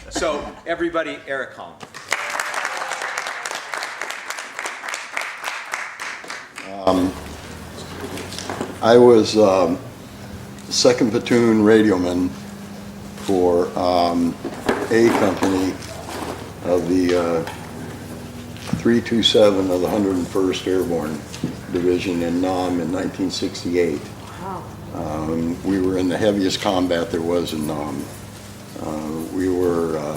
So everybody, Eric Holm. I was second platoon radioman for A Company of the 327 of the 101st Airborne Division in Nam in 1968. We were in the heaviest combat there was in Nam. We were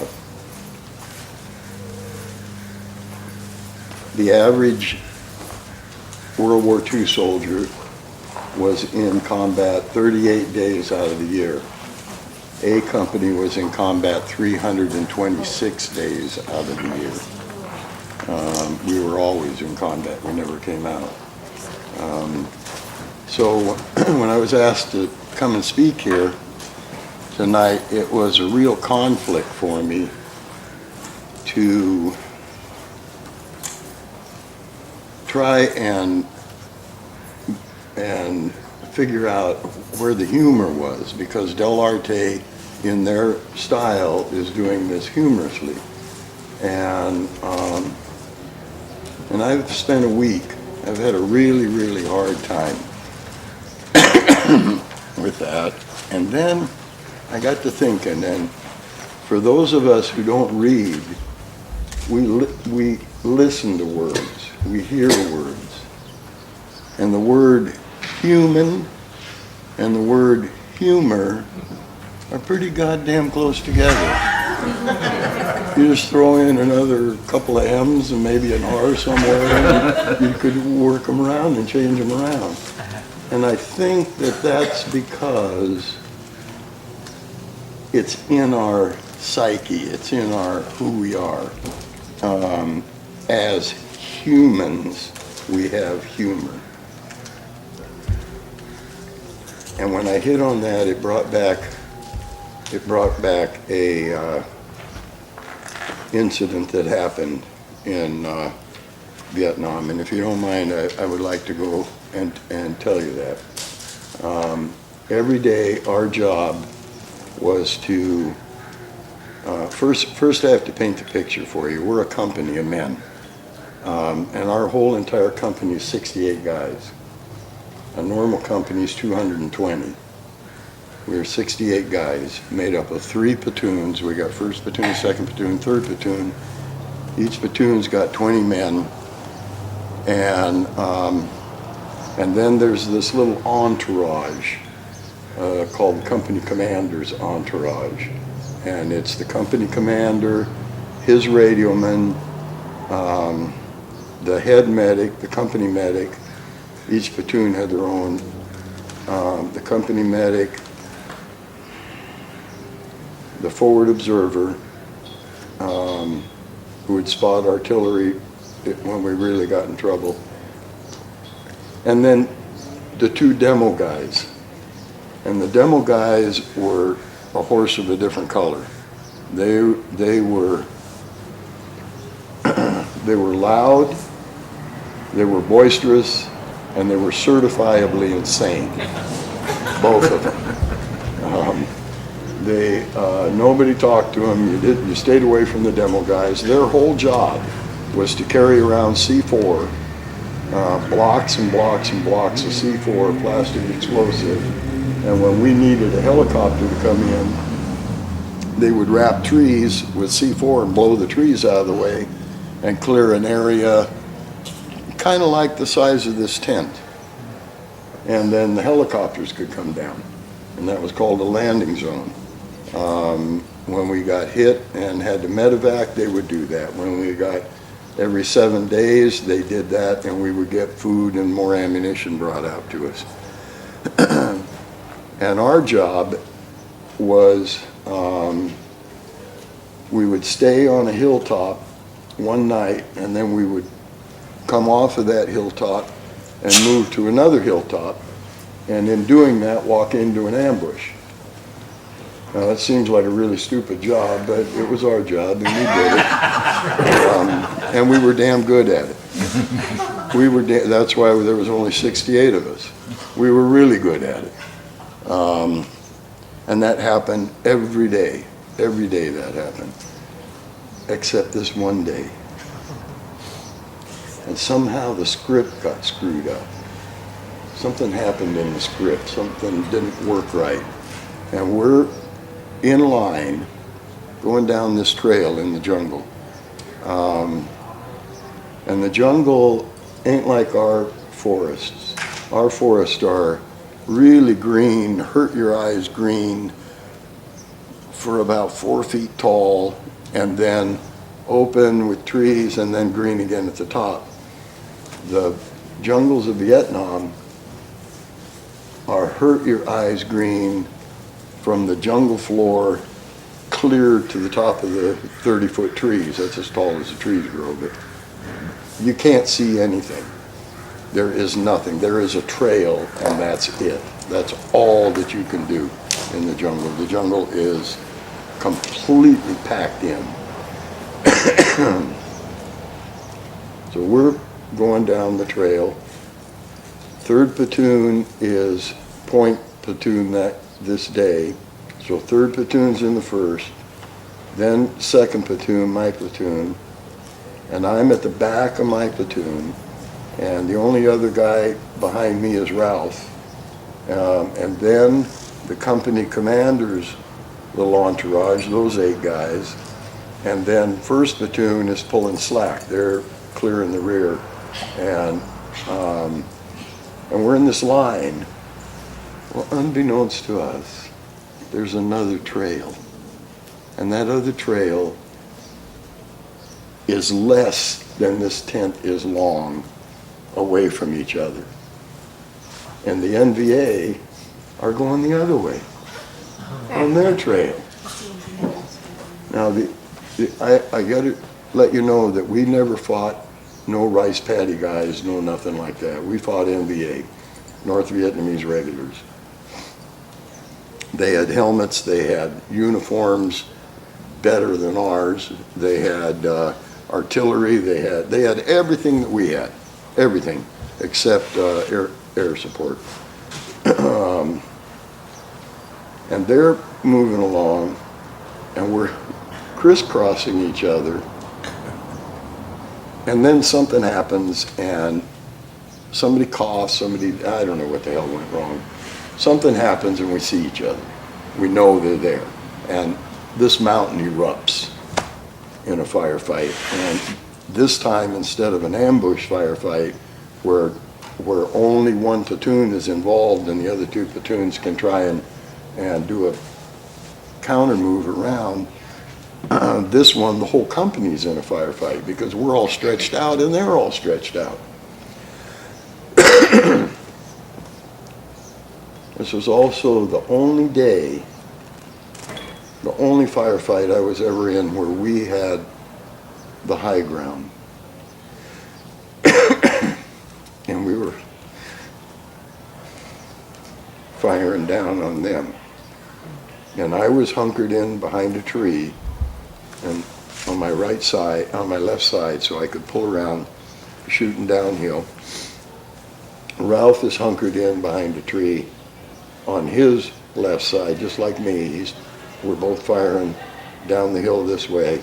the average World War II soldier was in combat 38 days out of the year. A Company was in combat 326 days out of the year. We were always in combat, we never came out. So when I was asked to come and speak here tonight, it was a real conflict for me to try and figure out where the humor was, because Dell'Arte in their style is doing this humorously. And I've spent a week, I've had a really, really hard time with that. And then I got to thinking, and for those of us who don't read, we listen to words, we hear words. And the word human and the word humor are pretty goddamn close together. You just throw in another couple of M's and maybe an R somewhere, and you could work them around and change them around. And I think that that's because it's in our psyche, it's in our who we are. As humans, we have humor. And when I hit on that, it brought back a incident that happened in Vietnam. And if you don't mind, I would like to go and tell you that. Every day, our job was to first I have to paint the picture for you. We're a company of men, and our whole entire company is 68 guys. A normal company is 220. We were 68 guys made up of 3 platoons. We got 1st platoon, 2nd platoon, 3rd platoon. Each platoon's got 20 men, and then there's this little entourage called the company commander's entourage. And it's the company commander, his radioman, the head medic, the company medic. Each platoon had their own. The company medic, the forward observer, who would spot artillery when we really got in trouble, and then the 2 demo guys. And the demo guys were a horse of a different color. They were they were loud, they were boisterous, and they were certifiably insane. Both of them. Nobody talked to them. You stayed away from the demo guys. Their whole job was to carry around C4, blocks and blocks and blocks of C4 plastic explosive. And when we needed a helicopter to come in, they would wrap trees with C4 and blow the trees out of the way and clear an area kind of like the size of this tent. And then the helicopters could come down. And that was called a landing zone. When we got hit and had to medevac, they would do that. When we got every 7 days, they did that, and we would get food and more ammunition brought out to us. And our job was, we would stay on a hilltop one night, and then we would come off of that hilltop and move to another hilltop, and in doing that, walk into an ambush. Now, that seems like a really stupid job, but it was our job, and we did it. And we were damn good at it. That's why there was only 68 of us. We were really good at it. And that happened every day. every day that happened, except this one day. And somehow the script got screwed up. Something happened in the script. Something didn't work right. And we're in line going down this trail in the jungle. And the jungle ain't like our forests. Our forests are really green, hurt your eyes green, for about 4 feet tall, and then open with trees and then green again at the top. The jungles of Vietnam are hurt your eyes green from the jungle floor clear to the top of the 30-foot trees. That's as tall as the trees grow, but you can't see anything. There is nothing. There is a trail, and that's it. That's all that you can do in the jungle. The jungle is completely packed in. So we're going down the trail. 3rd platoon is point platoon this day. So 3rd platoon's in the 1st, then 2nd platoon, my platoon, and I'm at the back of my platoon, and the only other guy behind me is Ralph. And then the company commander's little entourage, those 8 guys, and then 1st platoon is pulling slack. They're clear in the rear, and we're in this line. Well, unbeknownst to us, there's another trail, and that other trail is less than this tent is long away from each other. And the NVA are going the other way on their trail. Now, I got to let you know that we never fought no rice paddy guys, no nothing like that. We fought NVA, North Vietnamese regulars. They had helmets, they had uniforms better than ours. They had artillery, they had everything that we had, everything except air support. And they're moving along, and we're crisscrossing each other. And then something happens, and somebody coughs, I don't know what the hell went wrong. Something happens, and we see each other. We know they're there. And this mountain erupts in a firefight. And this time, instead of an ambush firefight, where only one platoon is involved and the other 2 platoons can try and do a counter move around, this one, the whole company's in a firefight because we're all stretched out and they're all stretched out. This was also the only day, the only firefight I was ever in where we had the high ground. And we were firing down on them. And I was hunkered in behind a tree and on my right side, on my left side, so I could pull around shooting downhill. Ralph is hunkered in behind a tree on his left side, just like me. We're both firing down the hill this way.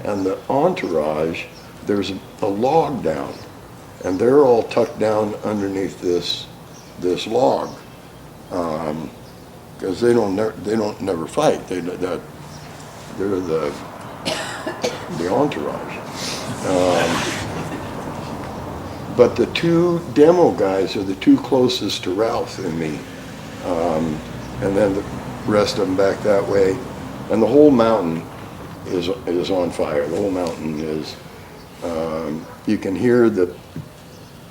And the entourage, there's a log down, and they're all tucked down underneath this log, because they don't never fight. They're the entourage. But the 2 demo guys are the 2 closest to Ralph and me, and then the rest of them back that way, and the whole mountain is on fire. The whole mountain is. You can hear the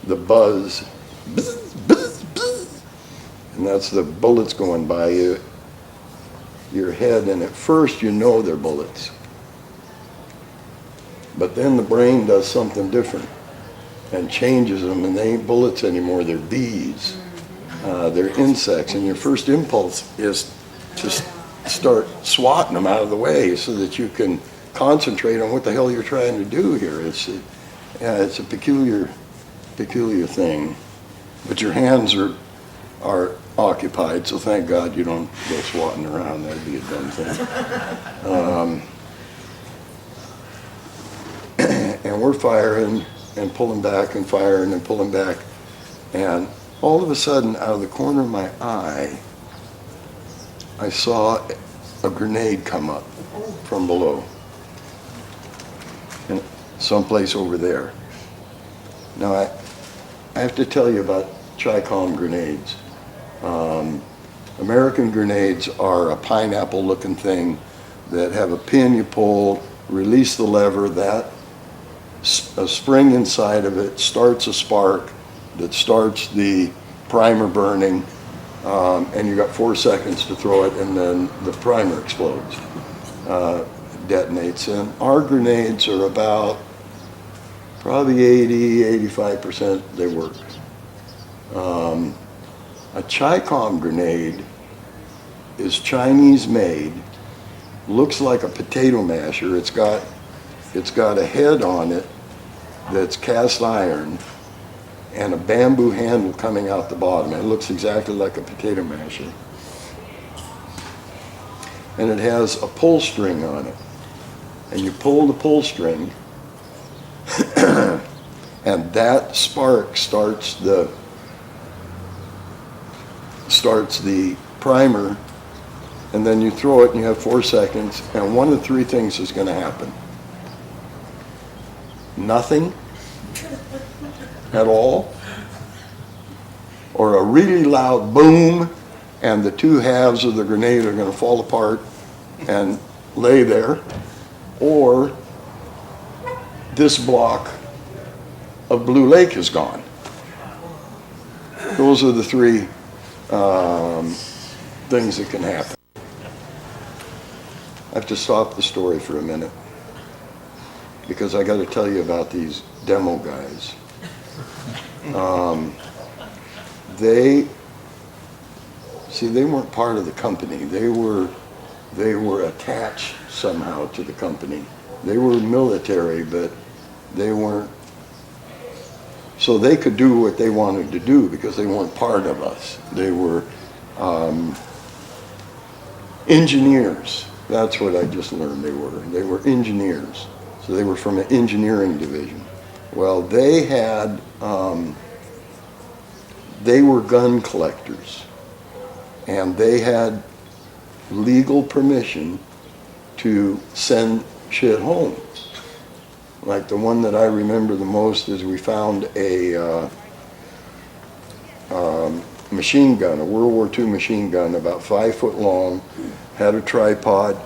buzz, bzz, bzz, bzz, and that's the bullets going by your head. And at first, you know they're bullets, but then the brain does something different and changes them, and they ain't bullets anymore. They're bees. They're insects, and your first impulse is to start swatting them out of the way so that you can concentrate on what the hell you're trying to do here. It's a peculiar thing. But your hands are occupied, so thank God you don't go swatting around. That'd be a dumb thing. And we're firing and pulling back and firing and pulling back. And all of a sudden, out of the corner of my eye, I saw a grenade come up from below, and someplace over there. Now, I have to tell you about Chi-Com grenades. American grenades are a pineapple-looking thing that have a pin you pull, release the lever, a spring inside of it starts a spark that starts the primer burning, and you got 4 seconds to throw it, and then the primer explodes, detonates. And our grenades are about probably 80–85% they work. A Chi-Com grenade is Chinese made, looks like a potato masher. It's got a head on it that's cast iron and a bamboo handle coming out the bottom. It looks exactly like a potato masher. And it has a pull string on it. And you pull the pull string and that spark starts the primer, and then you throw it and you have 4 seconds, and one of 3 things is going to happen. Nothing at all, or a really loud boom, and the 2 halves of the grenade are going to fall apart and lay there, or this block of Blue Lake is gone. Those are the 3 things that can happen. I have to stop the story for a minute because I got to tell you about these demo guys. They weren't part of the company. They were attached somehow to the company. They were military, but they weren't. So they could do what they wanted to do because they weren't part of us. They were engineers. That's what I just learned they were. They were engineers. So they were from an engineering division. Well, they were gun collectors, and they had legal permission to send shit home. Like the one that I remember the most is we found a machine gun, a World War II machine gun, about 5 foot long, had a tripod,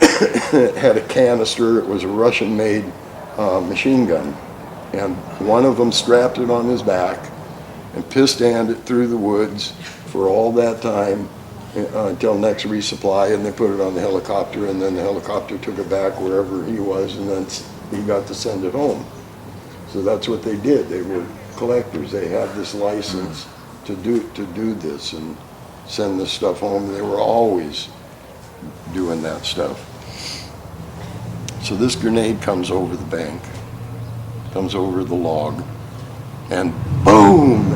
it had a canister. It was a Russian-made machine gun. And one of them strapped it on his back and pistonned it through the woods for all that time until next resupply, and they put it on the helicopter, and then the helicopter took it back wherever he was, and then he got to send it home. So that's what they did. They were collectors. They had this license to do this and send this stuff home. They were always doing that stuff. So this grenade comes over the bank, comes over the log, and boom!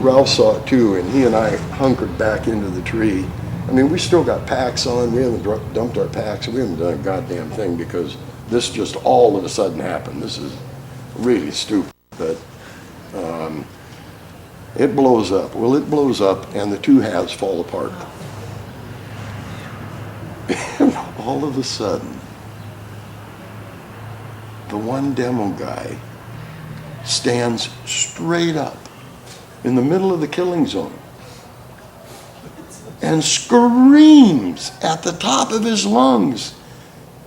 Ralph saw it too, and he and I hunkered back into the tree. I mean, we still got packs on. We haven't dumped our packs. We haven't done a goddamn thing because this just all of a sudden happened. This is really stupid, but it blows up. Well, it blows up, and the 2 halves fall apart. And all of a sudden, the one demo guy stands straight up in the middle of the killing zone and screams at the top of his lungs,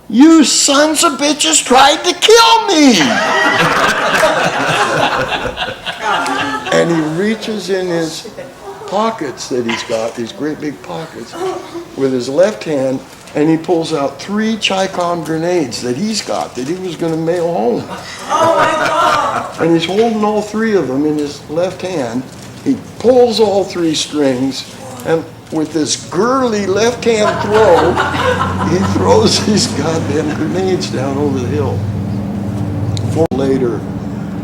"You sons of bitches tried to kill me!" And he reaches in his pockets that he's got, these great big pockets, with his left hand, and he pulls out 3 Chi-Com grenades that he's got, that he was going to mail home. Oh my God! And he's holding all 3 of them in his left hand. He pulls all 3 strings, and with this girly left-hand throw, he throws these goddamn grenades down over the hill. 4 later,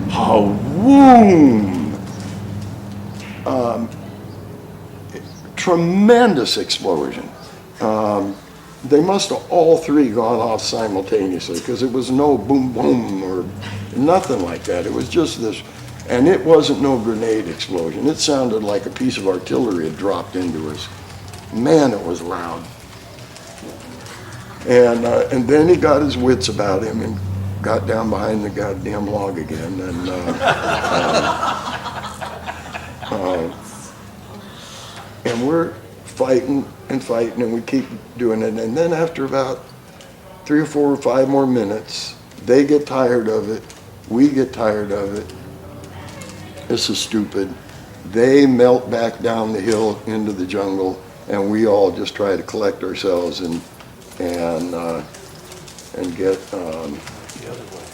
boom! Tremendous explosion. They must have all three gone off simultaneously because it was no boom boom or nothing like that. It was just this, and it wasn't no grenade explosion. It sounded like a piece of artillery had dropped into us. Man, it was loud. And then he got his wits about him and got down behind the goddamn log again. And we're fighting and fighting, and we keep doing it. And then after about 3 or 4 or 5 more minutes, they get tired of it. We get tired of it. This is stupid. They melt back down the hill into the jungle, and we all just try to collect ourselves and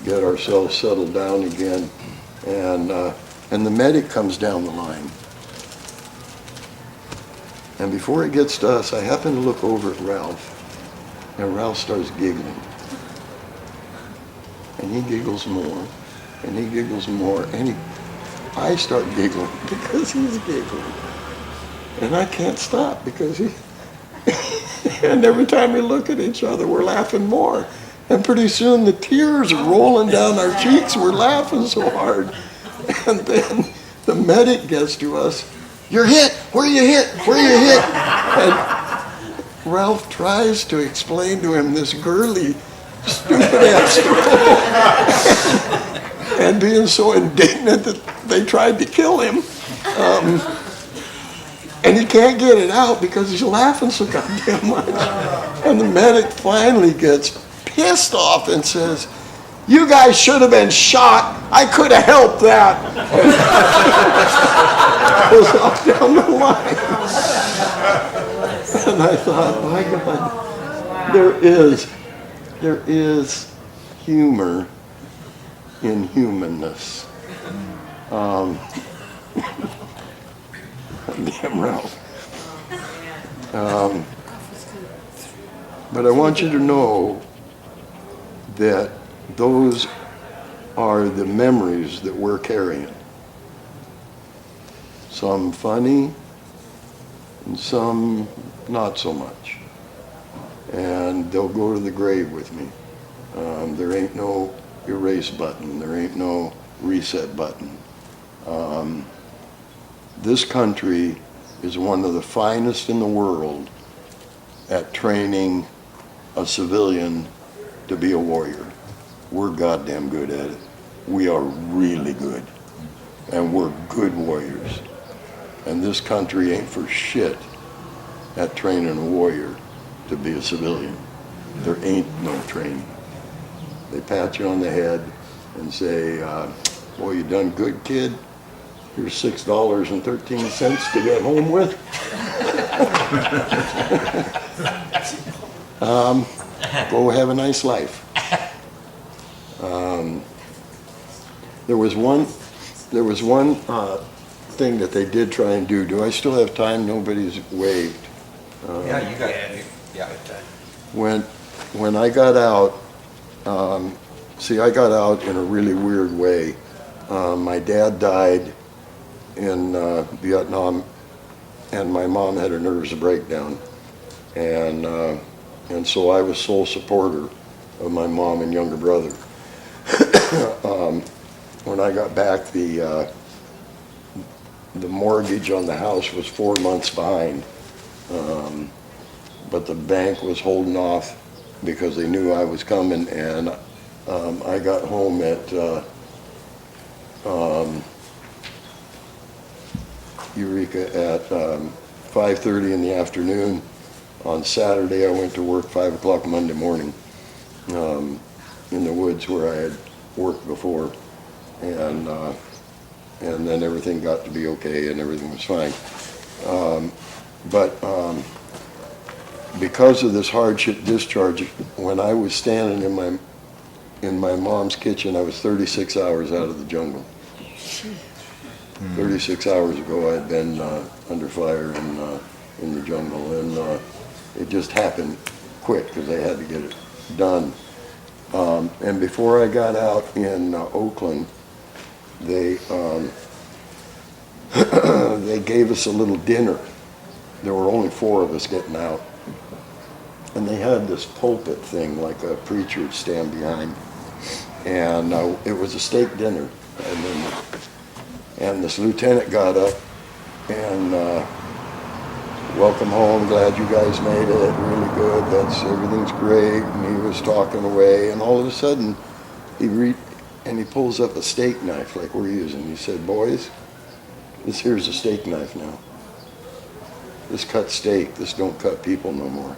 get ourselves settled down again. And the medic comes down the line. And before it gets to us, I happen to look over at Ralph, and Ralph starts giggling. And he giggles more, and he giggles more, and I start giggling because he's giggling. And I can't stop because and every time we look at each other, we're laughing more. And pretty soon the tears are rolling down our cheeks. We're laughing so hard. And then the medic gets to us. You're hit. Where you hit? Where you hit? And Ralph tries to explain to him this girly, stupid-ass story. And being so indignant that they tried to kill him. And he can't get it out because he's laughing so goddamn much. And the medic finally gets pissed off and says, "You guys should have been shot. I could have helped that." Goes off down the line. And I thought, my God, there is humor in humanness. Damn Ralph. But I want you to know that those are the memories that we're carrying. Some funny, and some not so much. And they'll go to the grave with me. There ain't no erase button. There ain't no reset button. This country is one of the finest in the world at training a civilian to be a warrior. We're goddamn good at it. We are really good. And we're good warriors. And this country ain't for shit at training a warrior to be a civilian. There ain't no training. They pat you on the head and say, boy, you done good, kid. Here's $6.13 to get home with. Go have a nice life. There was one thing that they did try and do. Do I still have time? Nobody's waved. Yeah, you got it. Yeah. When I got out, I got out in a really weird way. My dad died in Vietnam, and my mom had a nervous breakdown, and so I was sole supporter of my mom and younger brother. When I got back, the mortgage on the house was 4 months behind, but the bank was holding off because they knew I was coming, and I got home at Eureka at 5:30 in the afternoon. On Saturday, I went to work 5 o'clock Monday morning in the woods where I had worked before, and then everything got to be okay and everything was fine. But because of this hardship discharge, when I was standing in my mom's kitchen, I was 36 hours out of the jungle. 36 hours ago, I had been under fire in the jungle, and it just happened quick because I had to get it done. And before I got out in Oakland, they they gave us a little dinner. There were only 4 of us getting out. And they had this pulpit thing like a preacher would stand behind. And it was a steak dinner. And this lieutenant got up and welcome home, glad you guys made it, really good, everything's great. And he was talking away, and all of a sudden he pulls up a steak knife like we're using. He said, boys, this here's a steak knife now. This cuts steak, this don't cut people no more.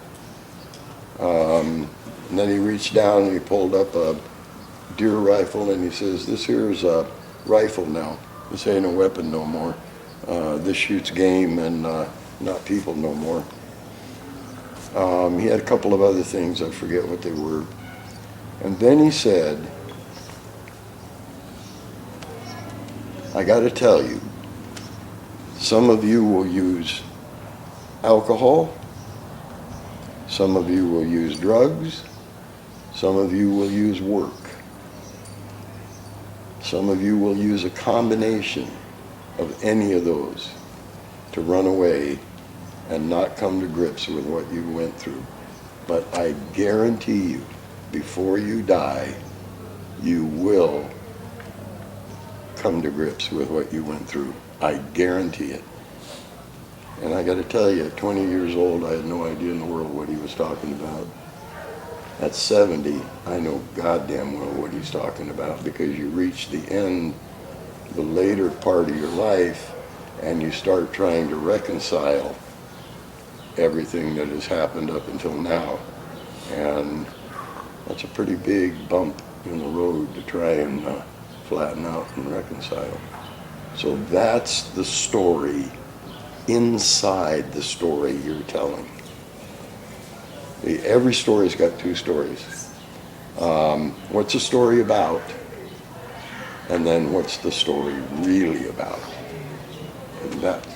And then he reached down and he pulled up a deer rifle and he says, this here's a rifle now. This ain't a weapon no more. This shoots game and not people no more. He had a couple of other things, I forget what they were. And then he said, I gotta tell you, some of you will use alcohol, some of you will use drugs, some of you will use work. Some of you will use a combination of any of those to run away and not come to grips with what you went through. But I guarantee you, before you die, you will come to grips with what you went through. I guarantee it. And I got to tell you, at 20 years old, I had no idea in the world what he was talking about. At 70, I know goddamn well what he's talking about, because you reach the end, the later part of your life, and you start trying to reconcile everything that has happened up until now. And that's a pretty big bump in the road to try and flatten out and reconcile. So that's the story inside the story you're telling. Every story's got 2 stories. What's the story about? And then what's the story really about? And that